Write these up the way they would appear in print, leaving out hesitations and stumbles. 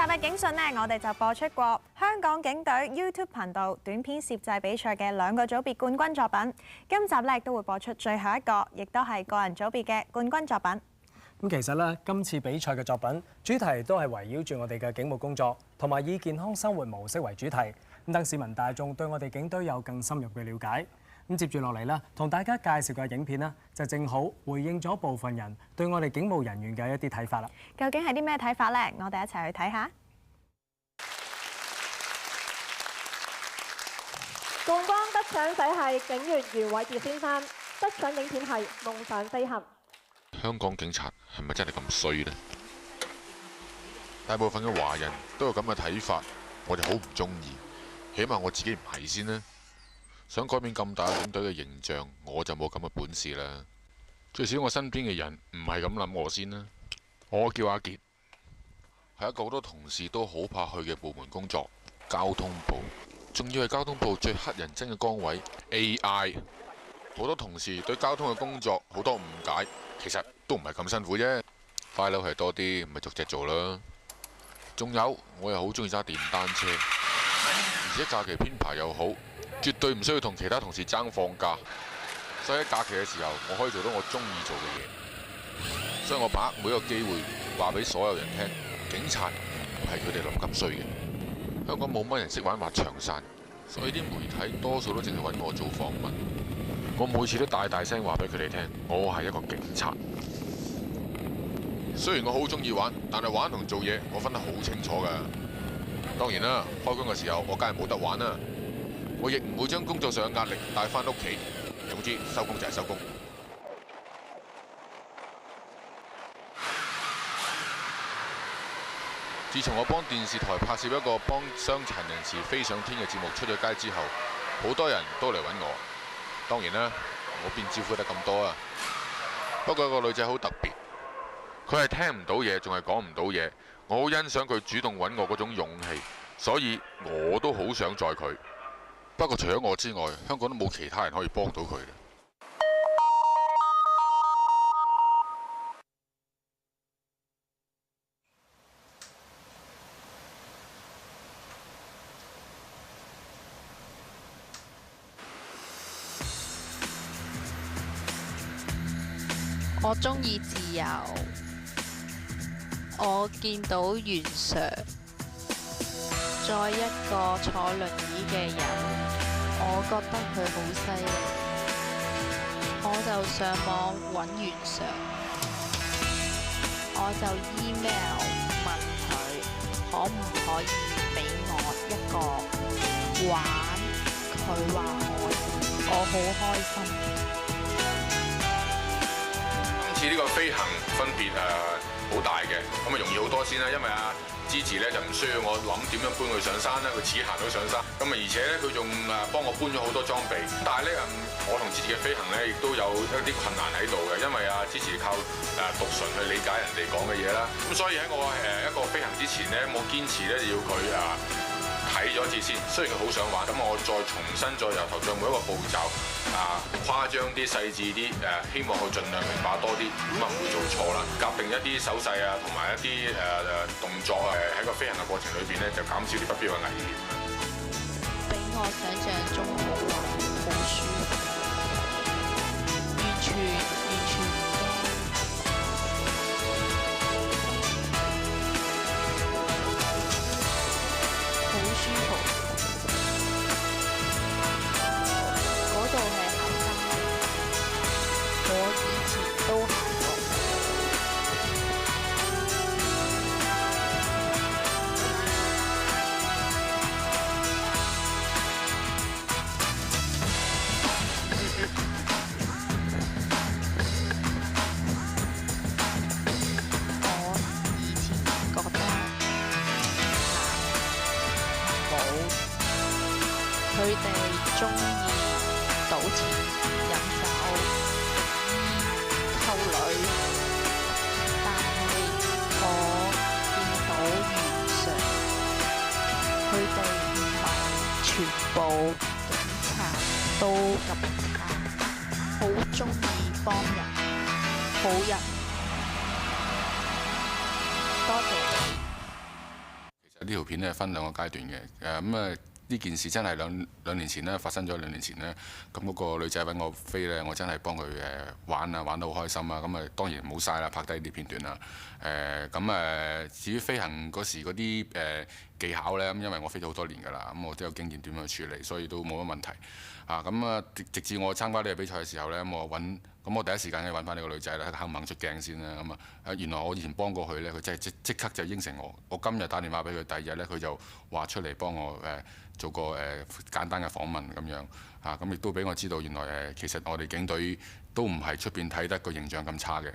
嘅警訊呢，我哋就播出過香港警隊 YouTube 頻道短片攝製比賽嘅2個組別冠軍作品。今集咧亦都會播出最後一個，亦都係個人組別嘅冠軍作品。咁其實咧，今次比賽嘅作品主題都係圍繞住我哋嘅警務工作，同埋以健康生活模式為主題，咁等市民大眾對我哋警隊有更深入嘅了解。咁接住落嚟啦，同大家介紹嘅影片呢，就正好回應咗部分人對我哋警務人員嘅一啲睇法啦。究竟係啲咩睇法呢？我哋一齊去睇下。冠軍得獎者係警員袁偉傑先生，得獎影片係《夢想飛行》。香港警察係咪真係咁衰呢？大部分嘅華人都有咁嘅睇法，我哋好唔中意。起碼我自己唔係先啦。想改變咁大警隊嘅形象，我就冇咁嘅本事啦。最少我身邊嘅人唔係咁諗我先啦。我叫阿傑，係一個好多同事都好怕去嘅部門工作，交通部，仲要係交通部最乞人憎嘅崗位 AI。好多同事對交通嘅工作好多誤解，其實都唔係咁辛苦啫。快樓係多啲，咪逐隻做啦。仲有，我又好中意揸電單車，而且假期編排又好。絕對唔需要同其他同事爭放假，所以喺假期嘅時候，我可以做到我中意做嘅嘢。所以我把握每一個機會話俾所有人聽，警察唔係佢哋諗咁衰嘅。香港冇乜人識玩滑翔傘，所以啲媒體多數都淨係揾我做訪問。我每次都大大聲話俾佢哋聽，我係一個警察。雖然我好中意玩，但係玩同做嘢我分得好清楚㗎。當然啦，開工嘅時候我梗係冇得玩啦。我亦唔會將工作上嘅壓力帶返屋企。總之，收工就係收工。自從我幫電視台拍攝一個幫傷殘人士飛上天嘅節目出咗街之後，好多人都嚟揾我。當然啦，我邊招呼得咁多啊？不過個女仔好特別，佢係聽唔到嘢，仲係講唔到嘢。我好欣賞佢主動揾我嗰種勇氣，所以我都好想載佢。不過除咗我之外，香港都冇其他人可以幫到佢嘅。我鍾意自由。我見到袁 Sir， 再一個坐輪椅嘅人，我覺得佢好犀利，我就上網揾袁 Sir， 我就 email 問佢可唔可以俾我一個玩，佢話可以，我好開心。今次呢個飛行分別好大嘅，咁啊容易好多先啦，因為芝治咧就唔需要我諗點樣搬佢上山啦，佢自己行到上山。咁啊而且咧佢仲幫我搬咗好多裝備。但係咧我同芝治嘅飛行咧亦都有一啲困難喺度嘅，因為芝治靠讀唇去理解人哋講嘅嘢啦。咁所以喺我一個飛行之前咧，我堅持咧要佢睇咗一次先。雖然佢好想玩，咁我再重新再由頭上每一個步驟誇張啲、細緻啲，希望佢盡量明白多啲，咁啊唔會做錯啦。夾定一啲手勢同埋一啲動作喺個飛行嘅過程裏邊咧，就減少啲不必要嘅危險。比我想象中好玩，好舒服，完全唔驚。好舒服，嗰度係考生嚟，我以前都行過。佢哋鍾意賭錢、飲酒、偷女，但係我見到袁 Sir， 佢哋唔係全部警察都咁差，好鍾意幫人，好人。多謝你。條片咧分兩個階段嘅。呢件事真係兩年前咧發生咗2年前咧，咁嗰個女仔揾我飛咧，我真係幫佢玩啊，玩得好開心啊！咁當然冇嘥啦，拍低啲片段啦。至於飛行嗰時嗰啲技巧咧，咁因為我飛咗好多年㗎啦，咁我都有經驗點樣處理，所以都冇乜問題。直至我參加呢個比賽嘅時候咧，我第一時間揾翻呢個女仔啦，肯唔肯出鏡先啦。原來我以前幫過佢咧，佢真係即刻就應承我。我今日打電話俾佢，第二日咧佢就話出嚟幫我做個簡單嘅訪問咁樣咁亦都俾我知道原來其實我哋警隊都唔係出邊睇得個形象咁差嘅。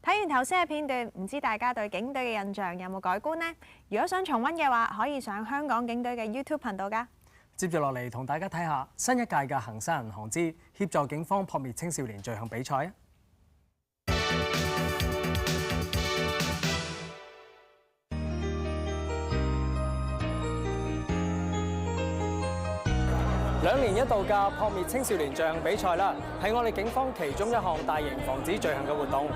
睇完頭先嘅片段，唔知大家對警隊嘅印象有冇改觀呢？如果想重溫嘅話，可以上香港警隊嘅 YouTube 頻道㗎。接住落嚟同大家睇下新一屆嘅恒生銀行之協助警方撲滅青少年罪行比賽啊！2年1度嘅撲滅青少年罪行比賽啦，係我哋警方其中一項大型防止罪行嘅活動。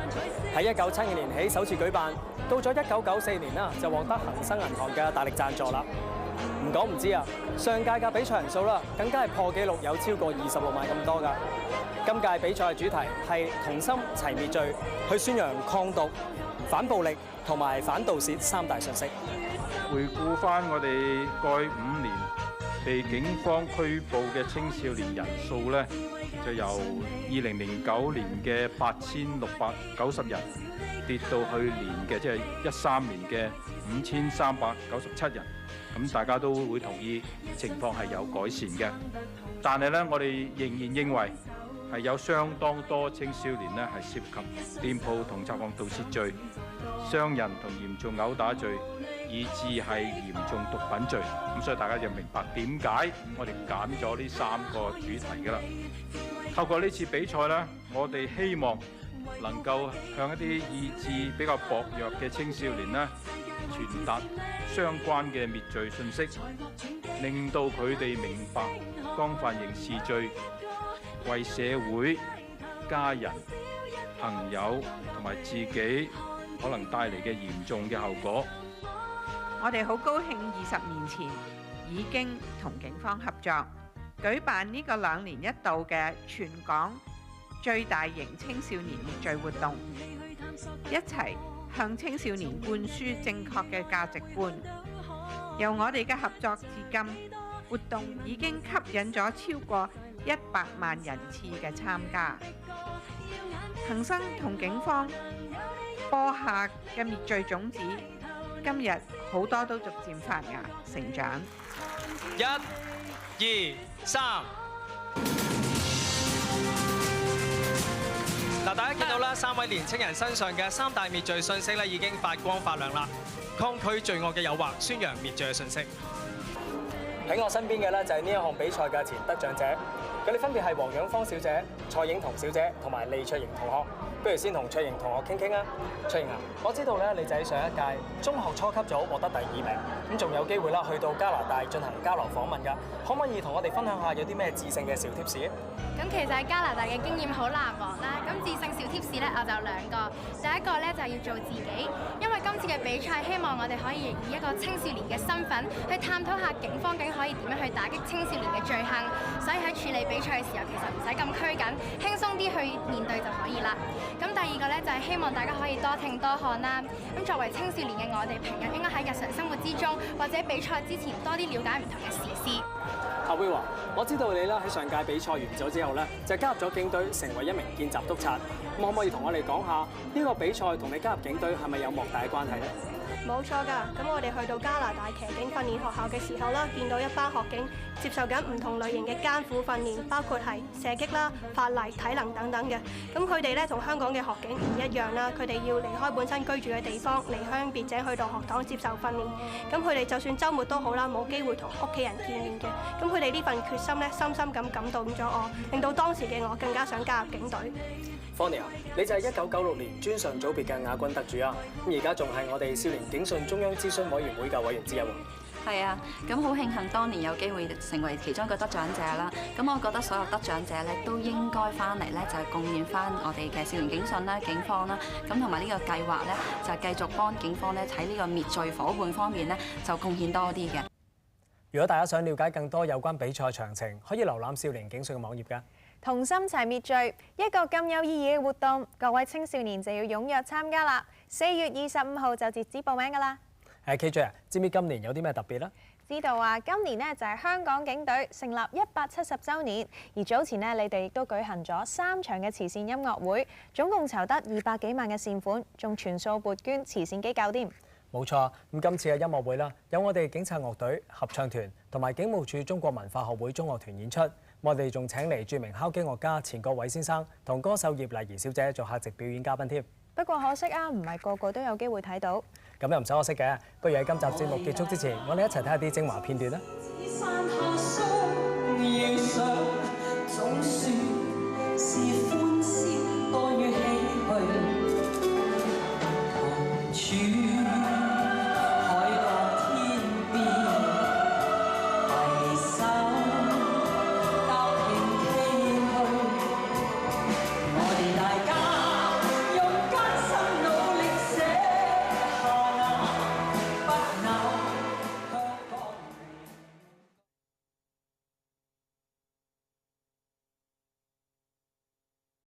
喺1972年起首次舉辦，到咗1994年啦，就獲得恒生銀行嘅大力贊助啦。唔講唔知啊，上屆嘅比賽人數啦，更加係破紀錄，有超過26萬咁多㗎。今屆比賽嘅主題係同心齊滅罪，去宣揚抗毒、反暴力同埋反盜竊3大信息。回顧翻我哋過去5年被警方拘捕嘅青少年人數咧，就由2009年嘅8690人跌到去年嘅即係13年嘅5397人。咁大家都會同意情況係有改善嘅，但係咧，我哋仍然認為係有相當多青少年咧係涉及店鋪同賊案盜竊罪、傷人同嚴重毆打罪，以至係嚴重毒品罪。咁所以大家就明白點解我哋揀咗呢3個主題㗎啦。透過呢次比賽咧，我哋希望能夠向一啲意志比較薄弱嘅青少年咧，傳達相關嘅滅罪信息，令到佢哋明白干犯刑事罪為社會、家人、朋友同埋自己可能帶嚟嘅嚴重嘅後果。我哋好高興20年前已經同警方合作，舉辦呢個2年1度嘅全港最大型青少年滅罪活動，一齊向青少年灌輸正確嘅價值觀。由我哋嘅合作至今，活動已經吸引咗超過100萬人次嘅參加。恒生同警方播下嘅滅罪種子，今日好多都逐漸發芽成長。1、2、3。嗱，大家見到啦，3位年青人身上嘅3大滅罪信息咧，已經發光發亮啦。抗拒罪惡嘅誘惑，宣揚滅罪嘅信息。喺我身邊嘅咧就係呢一項比賽嘅前得獎者，佢哋分別係黃仰芳小姐、蔡影彤小姐同埋利卓瑩同學。不如先同卓瑩同學傾傾啊。卓瑩啊，我知道咧你就喺上一屆中學初級組獲得第2名，咁仲有機會啦去到加拿大進行交流訪問㗎。可唔可以同我哋分享下有啲咩致勝嘅小貼士？咁其實喺加拿大嘅經驗好難忘啦。咁致勝小貼士咧，我就有2個。第一個咧就係要做自己，因為今次嘅比賽希望我哋可以以一個青少年嘅身份去探討下警方究竟可以點樣去打擊青少年嘅罪行，所以喺處理比賽嘅時候其實唔使咁拘謹，輕鬆啲去面對就可以啦。咁第二個咧就係希望大家可以多聽多看啦。咁作為青少年嘅我哋，平日應該喺日常生活之中或者比賽之前多啲了解唔同嘅時事。阿 Will 啊，我知道你啦喺上屆比賽完咗之後咧，就加入咗警隊，成為一名見習督察。咁可唔可以同我哋講下呢個比賽同你加入警隊係咪有莫大嘅關係咧？冇錯㗎，咁我哋去到加拿大騎警訓練學校嘅時候啦，見到一班學警接受緊唔同類型嘅艱苦訓練，包括係射擊啦、法例、體能等等嘅。咁佢哋咧同香港嘅學警唔一樣啦，佢哋要離開本身居住嘅地方，離鄉別井去到學堂接受訓練。咁佢哋就算週末都好啦，冇機會同屋企人見面嘅。咁佢哋呢份決心咧，深深咁感動咗我，令到當時嘅我更加想加入警隊。Fonia， 你就係1996年專上組別嘅亞軍得主啊！咁而家仲係我哋少年警訊中央諮詢委員會嘅委員之一喎。係啊，咁好慶幸當年有機會成為其中一個得獎者啦。咁我覺得所有得獎者咧都應該翻嚟咧就係貢獻翻我哋嘅少年警訊啦、警方啦，咁同埋呢個計劃咧就係繼續幫警方咧喺呢個滅罪伙伴方面咧就貢獻多啲嘅。如果大家想了解更多有關比賽詳情，可以瀏覽少年警訊嘅網頁㗎。同心齊滅罪，一個咁有意義嘅活動，各位青少年就要踴躍參加啦！4月25號就截止報名㗎啦。KJ 啊，知唔知今年有啲咩特別咧？知道啊，今年呢就係香港警隊成立170週年，而早前呢，你哋亦都舉行咗3場嘅慈善音樂會，總共籌得200幾萬嘅善款，仲全數撥捐慈善機構添。冇錯，咁今次嘅音樂會啦，有我哋警察樂隊、合唱團同埋警務處中國文化學會中樂團演出。我哋仲請嚟著名敲擊樂家錢國偉先生同歌手葉麗儀小姐做客席表演嘉賓添。不過可惜啊，唔係個個都有機會睇到。咁又唔使可惜嘅，不如喺今集節目結束之前，我哋一齊睇下啲精華片段啦。總